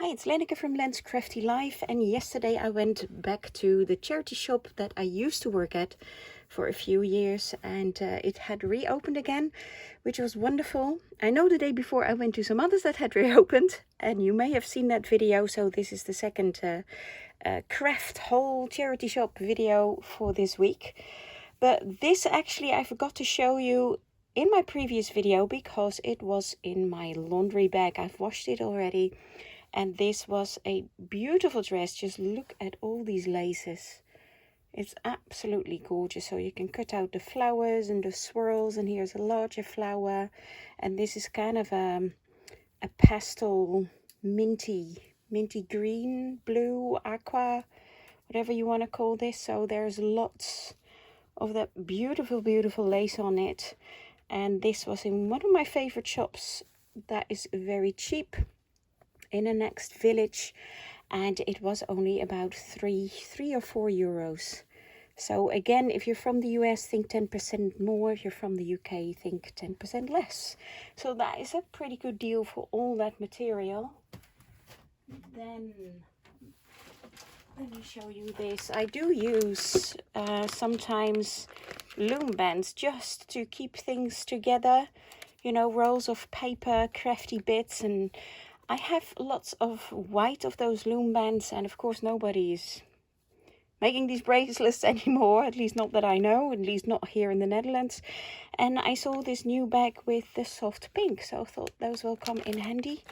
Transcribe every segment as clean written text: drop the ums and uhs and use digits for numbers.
Hi, it's Lenneke from Len's Crafty Life, and yesterday I went back to the charity shop that I used to work at for a few years, and it had reopened again, which was wonderful. I know the day before I went to some others that had reopened, and you may have seen that video, so this is the second craft haul charity shop video for this week. But this actually I forgot to show you in my previous video because it was in my laundry bag. I've washed it already. And this was a beautiful dress. Just look at all these laces. It's absolutely gorgeous. So you can cut out the flowers and the swirls. And here's a larger flower. And this is kind of a pastel minty green, blue, aqua, whatever you want to call this. So there's lots of that beautiful lace on it. And this was in one of my favorite shops that is very cheap, in the next village, and it was only about 3 or 4 euros. So again, if you're from the US, think 10% more. If you're from the UK, think 10% less. So that is a pretty good deal for all that material. Then let me show you this. I do use sometimes loom bands just to keep things together, you know, rolls of paper, crafty bits, and I have lots of white of those loom bands, and of course nobody is making these bracelets anymore, at least not that I know, at least not here in the Netherlands. And I saw this new bag with the soft pink, so I thought those will come in handy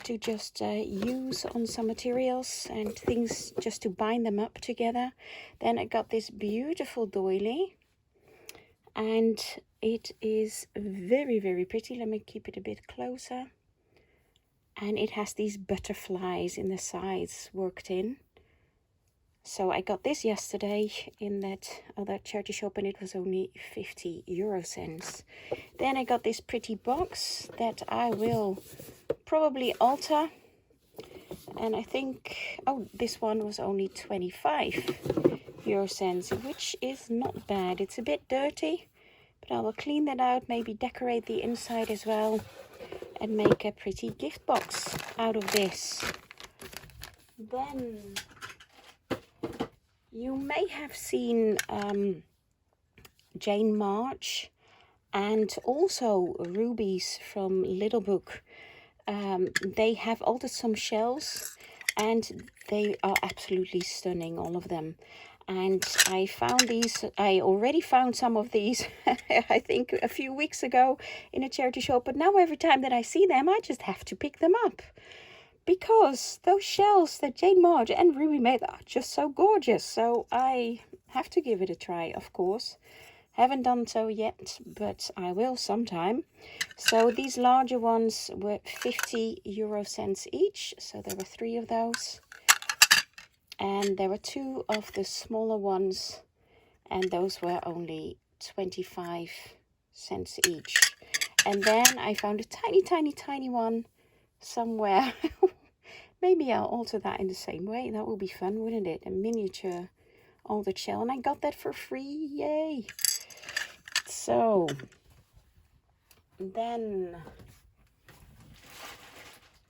to just use on some materials and things just to bind them up together. Then I got this beautiful doily, and it is very pretty. Let me keep it a bit closer. And it has these butterflies in the sides worked in. So I got this yesterday in that other charity shop, and it was only 50 euro cents. Then I got this pretty box that I will probably alter. And I think, oh, this one was only 25 euro cents, which is not bad. It's a bit dirty, but I will clean that out, maybe decorate the inside as well, and make a pretty gift box out of this. Then you may have seen Jane March and also Ruby's from Little Book. They have altered some shells, and they are absolutely stunning, all of them. And I found these, I already found some of these, I think a few weeks ago in a charity shop. But now every time that I see them, I just have to pick them up. Because those shells that Jane March and Ruby made are just so gorgeous. So I have to give it a try, of course. Haven't done so yet, but I will sometime. So these larger ones were 50 euro cents each. So there were 3 of those. And there were 2 of the smaller ones, and those were only 25 cents each. And then I found a tiny one somewhere. Maybe I'll alter that in the same way. That would be fun, wouldn't it? A miniature altered shell, and I got that for free. Yay! So then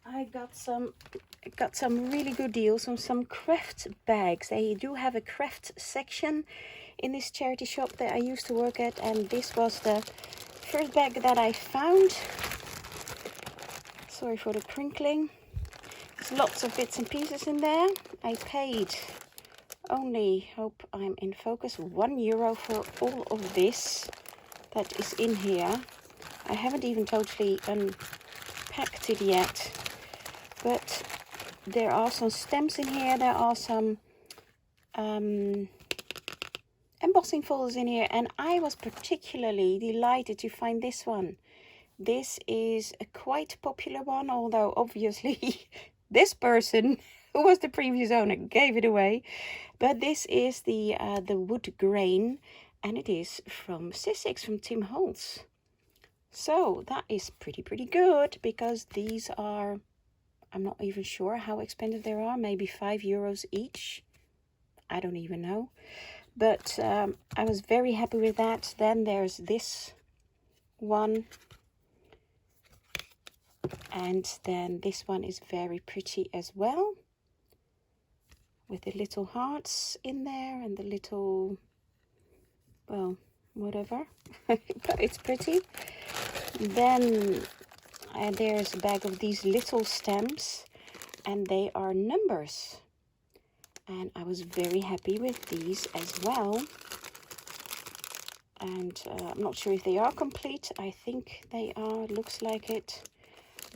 I got some really good deals on some craft bags. They do have a craft section in this charity shop that I used to work at, and this was the first bag that I found. Sorry for the crinkling. There's lots of bits and pieces in there. I paid only, hope I'm in focus, 1 euro for all of this that is in here. I haven't even totally unpacked it yet, but there are some stamps in here. There are some embossing folders in here, and I was particularly delighted to find this one. This is a quite popular one, although obviously this person who was the previous owner gave it away. But this is the wood grain, and it is from Sissix, from Tim Holtz. So that is pretty good, because these are, I'm not even sure how expensive they are, maybe 5 euros each. I don't even know. But I was very happy with that. Then there's this one. And then this one is very pretty as well, with the little hearts in there and the little, well, whatever, but it's pretty. Then there's a bag of these little stamps, and they are numbers. And I was very happy with these as well. And I'm not sure if they are complete. I think they are, looks like it.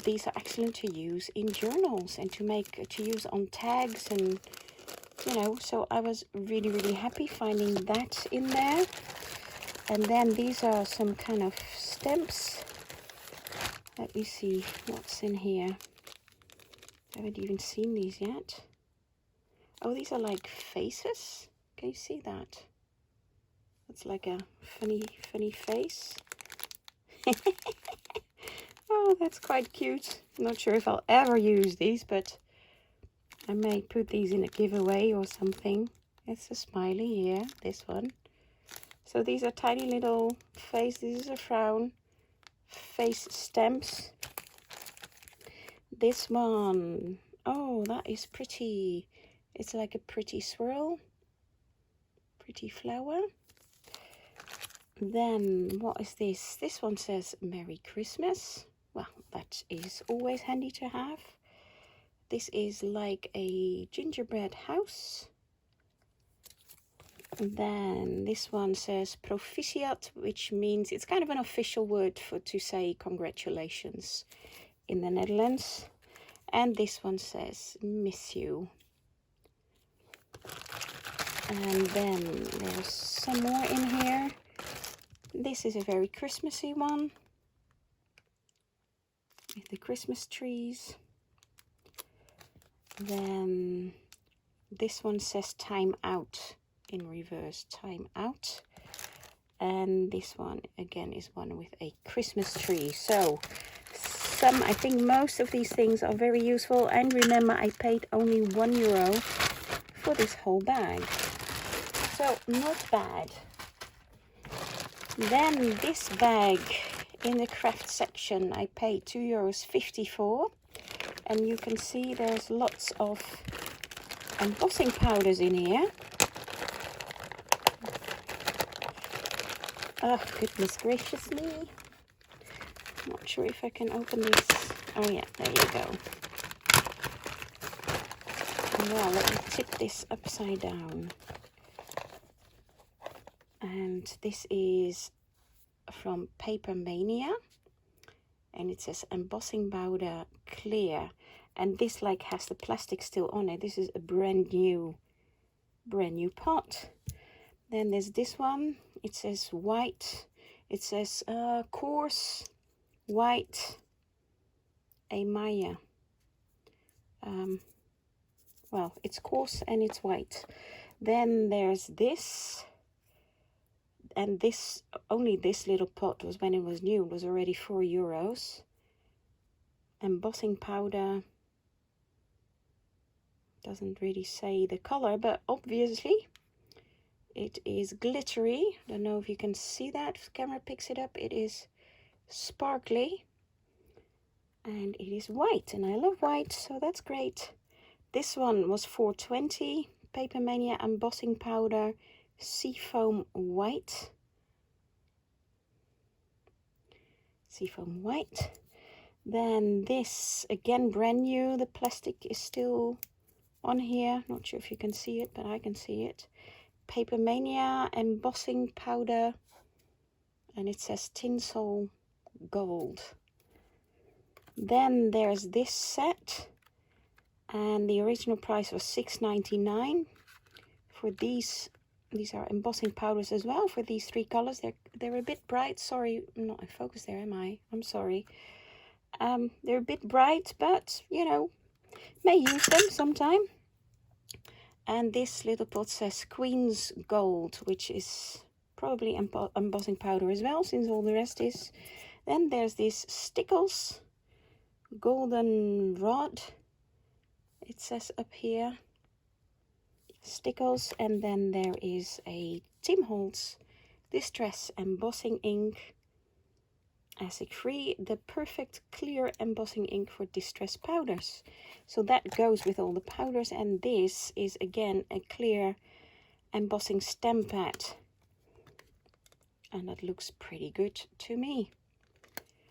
These are excellent to use in journals and to use on tags, and you know, so I was really happy finding that in there. And then these are some kind of stamps. Let me see what's in here. I haven't even seen these yet. Oh, these are like faces. Can you see that? It's like a funny face. Oh, that's quite cute. I'm not sure if I'll ever use these, but I may put these in a giveaway or something. It's a smiley here, this one. So these are tiny little face. This is a frown. Face stamps. This one, oh, that is pretty. It's like a pretty swirl. Pretty flower. Then what is this? This one says Merry Christmas. Well, that is always handy to have. This is like a gingerbread house. And then this one says Proficiat, which means it's kind of an official word to say congratulations in the Netherlands. And this one says Miss you. And then there's some more in here. This is a very Christmassy one, with the Christmas trees. Then this one says time out in reverse, time out. And this one again is one with a Christmas tree. So I think most of these things are very useful. And remember, I paid only €1 for this whole bag. So not bad. Then this bag in the craft section, I paid €2.54. And you can see there's lots of embossing powders in here. Oh, goodness gracious me. Not sure if I can open this. Oh yeah, there you go. Well, let me tip this upside down. And this is from Paper Mania. And it says embossing powder clear. And this like has the plastic still on it. This is a brand new pot. Then there's this one. It says white. It says coarse white Amaya. Well, it's coarse and it's white. Then there's this. And this, only this little pot was, when it was new, it was already €4. Embossing powder. Doesn't really say the color, but obviously it is glittery. Don't know if you can see that. If the camera picks it up, it is sparkly. And it is white, and I love white, so that's great. This one was $4.20. Paper Mania embossing powder, seafoam white. Seafoam white. Then this, again brand new. The plastic is still on here. Not sure if you can see it, but I can see it. Paper Mania embossing powder. And it says tinsel gold. Then there's this set. And the original price was $6.99 for these. These are embossing powders as well for these 3 colors. They're a bit bright. Sorry, I'm not in focus there, am I? I'm sorry. They're a bit bright, but you know, may use them sometime. And this little pot says Queen's Gold, which is probably embossing powder as well, since all the rest is. Then there's this Stickles golden rod. It says up here. Stickles. And then there is a Tim Holtz Distress embossing ink. acid-free, the perfect clear embossing ink for distressed powders. So that goes with all the powders, and this is again a clear embossing stamp pad, and that looks pretty good to me.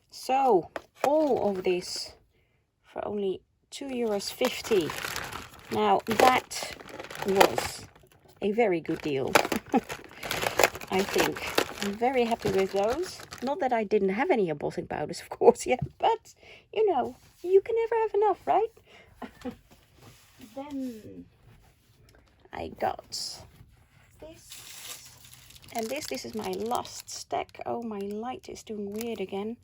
So all of this for only €2.50. Now that was a very good deal. I think I'm very happy with those. Not that I didn't have any embossing powders, of course, yet, but you know, you can never have enough, right? Then I got this, and this is my last stack. Oh, my light is doing weird again.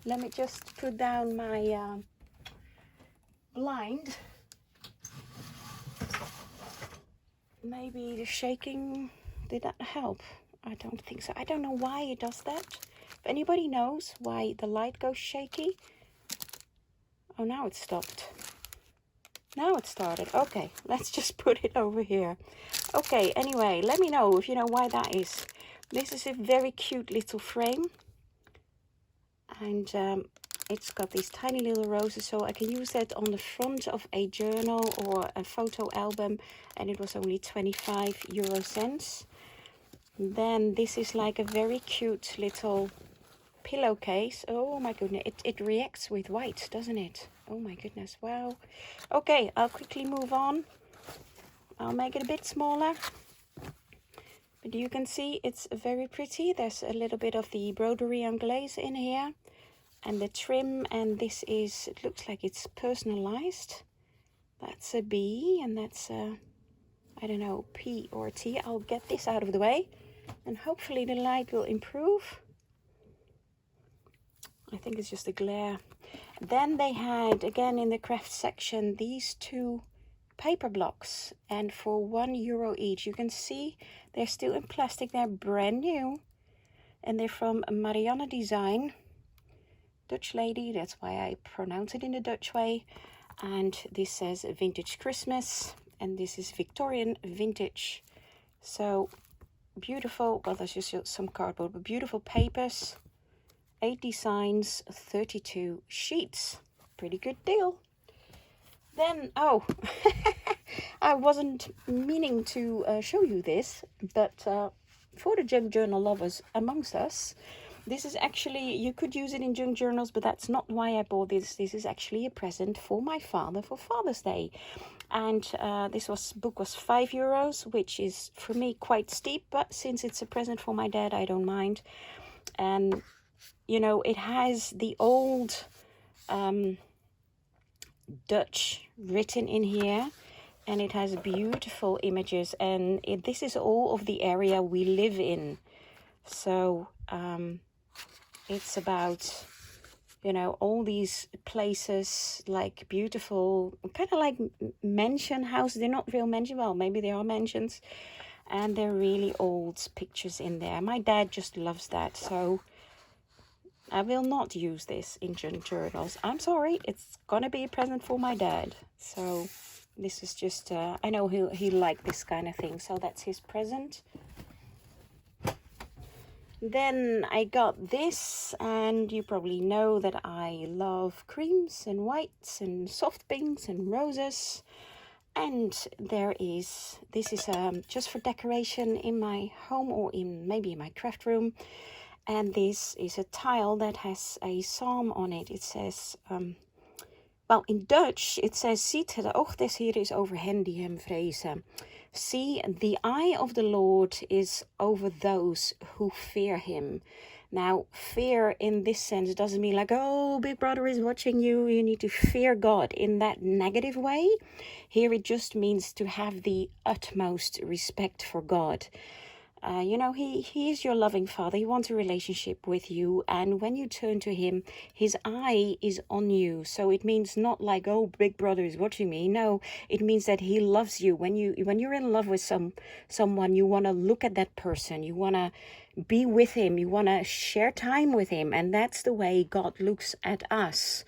Let me just put down my blind. Maybe the shaking, did that help? I don't think so. I don't know why it does that. If anybody knows why the light goes shaky. Oh, now it stopped. Now it started. Okay, let's just put it over here. Okay, anyway, let me know if you know why that is. This is a very cute little frame. And it's got these tiny little roses, so I can use that on the front of a journal or a photo album, and it was only 25€. Then this is like a very cute little pillowcase. Oh my goodness, it reacts with white, doesn't it? Oh my goodness, wow. Okay, I'll quickly move on. I'll make it a bit smaller. But you can see it's very pretty. There's a little bit of the broderie and glaze in here. And the trim, and this is, it looks like it's personalized. That's a B, and that's a, I don't know, P or T. I'll get this out of the way, and hopefully the light will improve. I think it's just a glare. Then they had, again in the craft section, these two paper blocks, and for €1 each. You can see they're still in plastic. They're brand new, and they're from Marianne Design. Dutch lady, that's why I pronounce it in the Dutch way. And this says Vintage Christmas, and this is Victorian Vintage. So beautiful. Well, there's just some cardboard, but beautiful papers. 8 designs, 32 sheets. Pretty good deal. Then, oh, I wasn't meaning to show you this, but for the junk journal lovers amongst us, this is actually, you could use it in junk journals, but that's not why I bought this. This is actually a present for my father for Father's Day. And this book was €5, which is for me quite steep, but since it's a present for my dad, I don't mind. And, you know, it has the old Dutch written in here, and it has beautiful images, and this is all of the area we live in. So it's about, you know, all these places, like beautiful, kind of like mansion houses. They're not real mansions, well, maybe they are mansions, and they're really old pictures in there. My dad just loves that, so I will not use this in junk journals. I'm sorry, it's gonna be a present for my dad. So this is just, I know he'll like this kind of thing, so that's his present. Then I got this, and you probably know that I love creams and whites and soft pinks and roses. And this is just for decoration in my home, or maybe in my craft room. And this is a tile that has a psalm on it. It says, well, in Dutch, it says, ziet het oog des Heer is over hen die hem vrezen. See, the eye of the Lord is over those who fear him. Now, fear in this sense doesn't mean like, oh, Big Brother is watching you. You need to fear God in that negative way. Here it just means to have the utmost respect for God. You know, he is your loving Father. He wants a relationship with you. And when you turn to him, his eye is on you. So it means not like, oh, Big Brother is watching me. No, it means that he loves you. When you're in love with someone, you want to look at that person. You want to be with him. You want to share time with him. And that's the way God looks at us.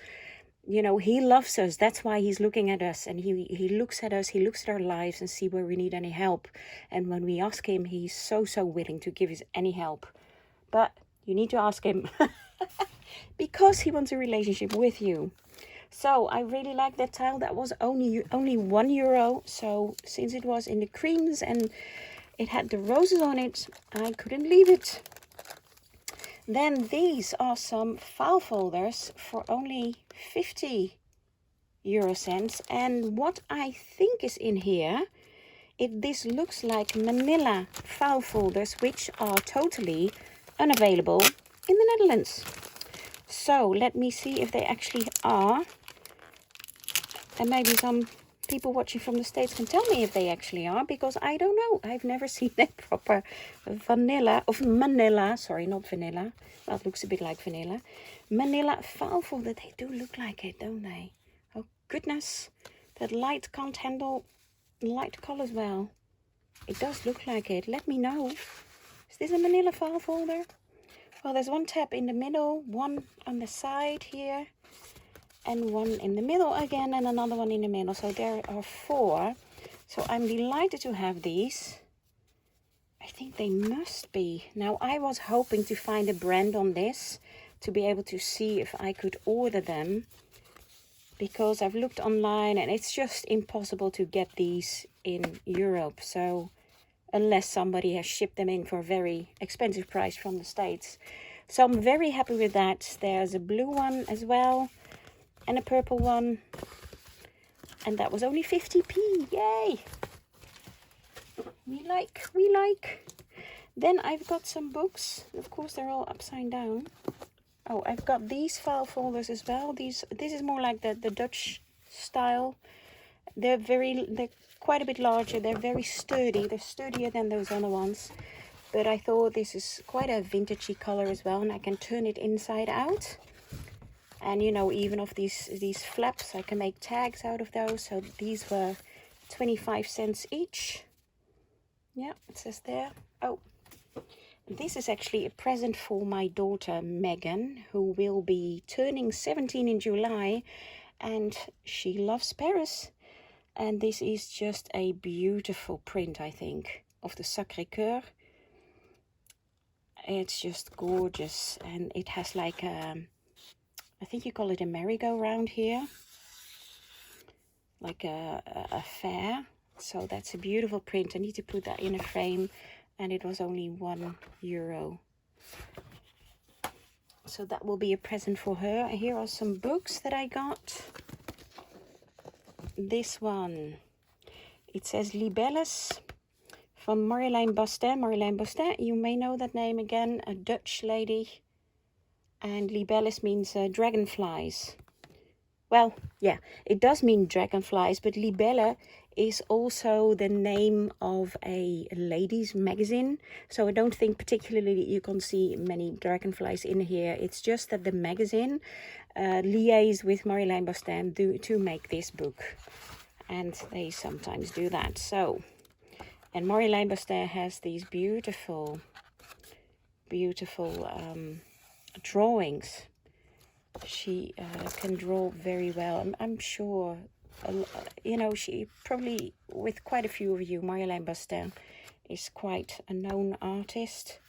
You know, he loves us. That's why he's looking at us, and he looks at us, he looks at our lives and see where we need any help. And when we ask him, he's so willing to give us any help. But you need to ask him. because he wants a relationship with you. So I really like that tile. That was only €1. So since it was in the creams and it had the roses on it, I couldn't leave it. Then these are some file folders for only 50 euro cents. And what I think is in here, this looks like manila file folders, which are totally unavailable in the Netherlands. So let me see if they actually are. And maybe some people watching from the States can tell me if they actually are, because I don't know. I've never seen a proper vanilla, of manila, sorry, not vanilla. Well, it looks a bit like vanilla. Manila file folder. They do look like it, don't they? Oh, goodness. That light can't handle light colors well. It does look like it. Let me know. Is this a manila file folder? Well, there's one tab in the middle, one on the side here, and one in the middle again, and another one in the middle. So there are 4. So I'm delighted to have these. I think they must be. Now, I was hoping to find a brand on this to be able to see if I could order them, because I've looked online and it's just impossible to get these in Europe. So unless somebody has shipped them in for a very expensive price from the States. So I'm very happy with that. There's a blue one as well, and a purple one, and that was only 50p. Yay! We like. Then I've got some books. Of course, they're all upside down. Oh, I've got these file folders as well. This is more like the Dutch style. They're quite a bit larger. They're very sturdy. They're sturdier than those other ones. But I thought this is quite a vintagey color as well, and I can turn it inside out. And you know, even of these flaps, I can make tags out of those. So these were 25 cents each. Yeah, it says there. Oh, this is actually a present for my daughter Megan, who will be turning 17 in July, and she loves Paris. And this is just a beautiful print, I think, of the Sacré-Cœur. It's just gorgeous, and it has like a, I think you call it a merry-go-round here, like a fair. So that's a beautiful print. I need to put that in a frame, and it was only €1. So that will be a present for her. And here are some books that I got. This one, it says Libelles from Marjolein Bastin. Marjolein Bastin, you may know that name again, a Dutch lady. And libelles means dragonflies. Well, yeah, it does mean dragonflies, but libelle is also the name of a ladies' magazine. So I don't think particularly you can see many dragonflies in here. It's just that the magazine liaise with Marjolein Bastin to make this book. And they sometimes do that. So, and Marjolein Bastin has these beautiful drawings. She can draw very well. I'm sure, you know, she probably, with quite a few of you, Marjolein Bastin is quite a known artist.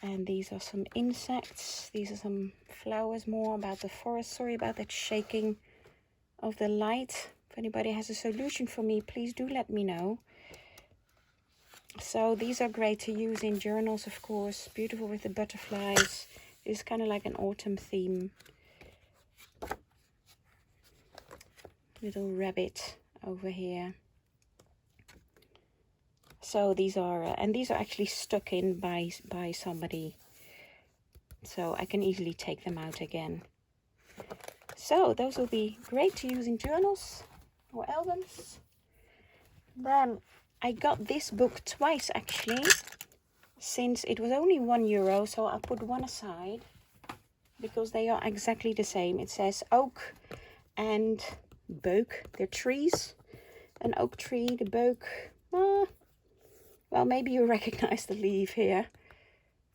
And these are some insects. These are some flowers, more about the forest. Sorry about that shaking of the light. If anybody has a solution for me, please do let me know. So these are great to use in journals, of course. Beautiful with the butterflies. It's kind of like an autumn theme. Little rabbit over here. So these are, and these are actually stuck in by somebody. So I can easily take them out again. So those will be great to use in journals or albums. Then I got this book twice actually, since it was only €1, so I'll put one aside because they are exactly the same. It says oak and boak. They're trees. An oak tree, the boak. Well, maybe you recognize the leaf here.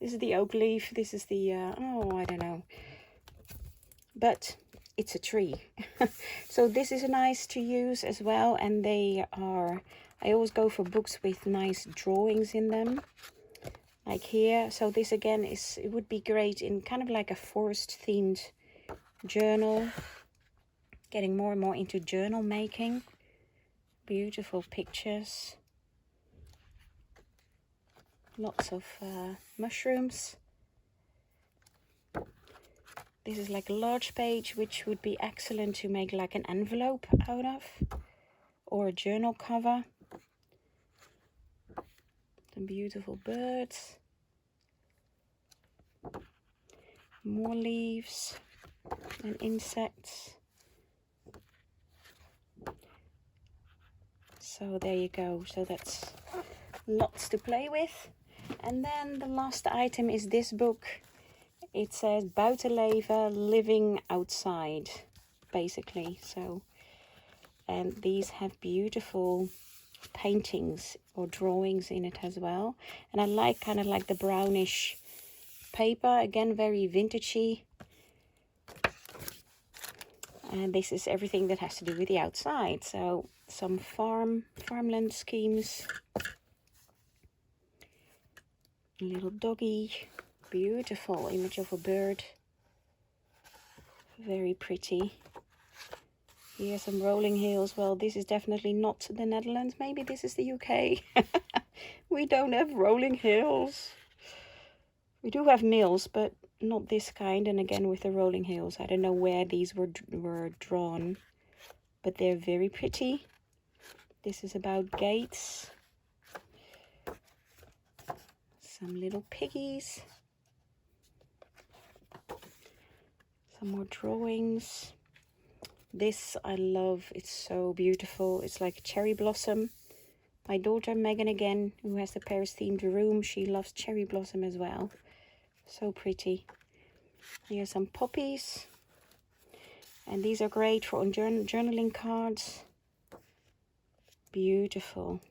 This is the oak leaf. This is the, I don't know. But it's a tree. So this is nice to use as well. And they are, I always go for books with nice drawings in them. like here. So this again it would be great in kind of like a forest themed journal. Getting more and more into journal making. Beautiful pictures. Lots of mushrooms. This is like a large page, which would be excellent to make like an envelope out of, or a journal cover. Some beautiful birds. More leaves and insects. So there you go. So that's lots to play with. And then the last item is this book. It says Buitenleven, living outside, basically. So, and these have beautiful paintings or drawings in it as well. And I like kind of like the brownish paper, again very vintagey. And this is everything that has to do with the outside. So some farmland schemes. A little doggy. Beautiful image of a bird. Very pretty. Here some rolling hills. Well, this is definitely not the Netherlands. Maybe this is the UK. We don't have rolling hills. We do have mills, but not this kind. And again with the rolling hills, I don't know where these were drawn, but they're very pretty. This is about gates. Some little piggies. Some more drawings. This I love. It's so beautiful. It's like cherry blossom. My daughter Megan, again, who has the Paris themed room, she loves cherry blossom as well. So pretty. Here are some poppies. And these are great for on journaling cards. Beautiful.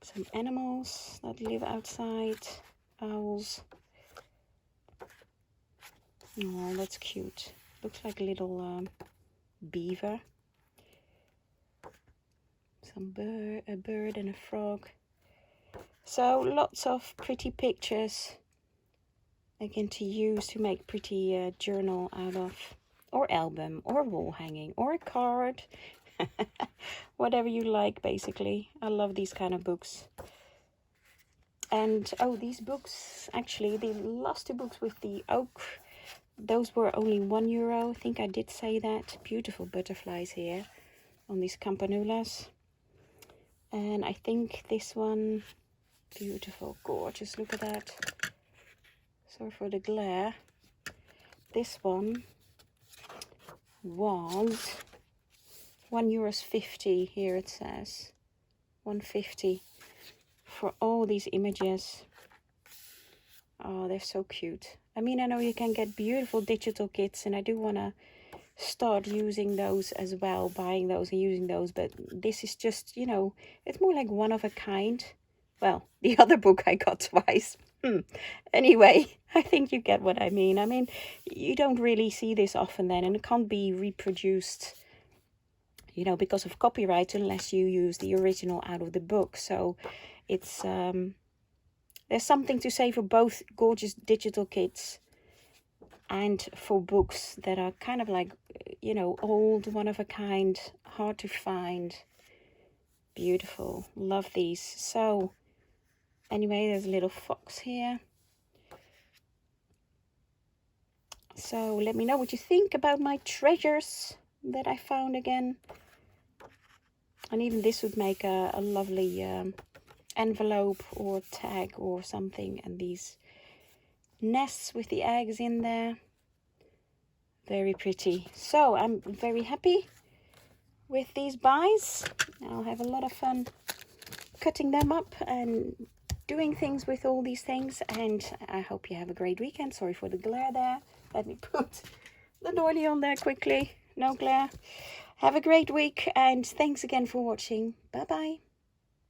Some animals that live outside. Owls. Oh, that's cute. Looks like a little beaver. A bird and a frog. So lots of pretty pictures again to use to make pretty journal out of, or album, or wall hanging, or a card. Whatever you like, basically. I love these kind of books. And oh, these books, actually the last two books with the oak, those were only €1. I think I did say that. Beautiful butterflies here on these campanulas. And I think this one, beautiful, gorgeous, look at that. Sorry for the glare. This one was €1.50, here it says. 1.50 for all these images. Oh, they're so cute. I mean, I know you can get beautiful digital kits, and I do want to start using those as well, buying those and using those, but this is just, you know, it's more like one of a kind. Well, the other book I got twice. Anyway, I think you get what I mean. I mean, you don't really see this often then, and it can't be reproduced, you know, because of copyright, unless you use the original out of the book. So it's there's something to say for both gorgeous digital kits and for books that are kind of like, you know, old, one of a kind, hard to find. Beautiful. Love these. So anyway, there's a little fox here. So let me know what you think about my treasures that I found again. And even this would make a lovely envelope or tag or something. And these nests with the eggs in there. Very pretty. So I'm very happy with these buys. I'll have a lot of fun cutting them up and doing things with all these things. And I hope you have a great weekend. Sorry for the glare there. Let me put the doily on there quickly. No glare. Have a great week, and thanks again for watching. Bye bye.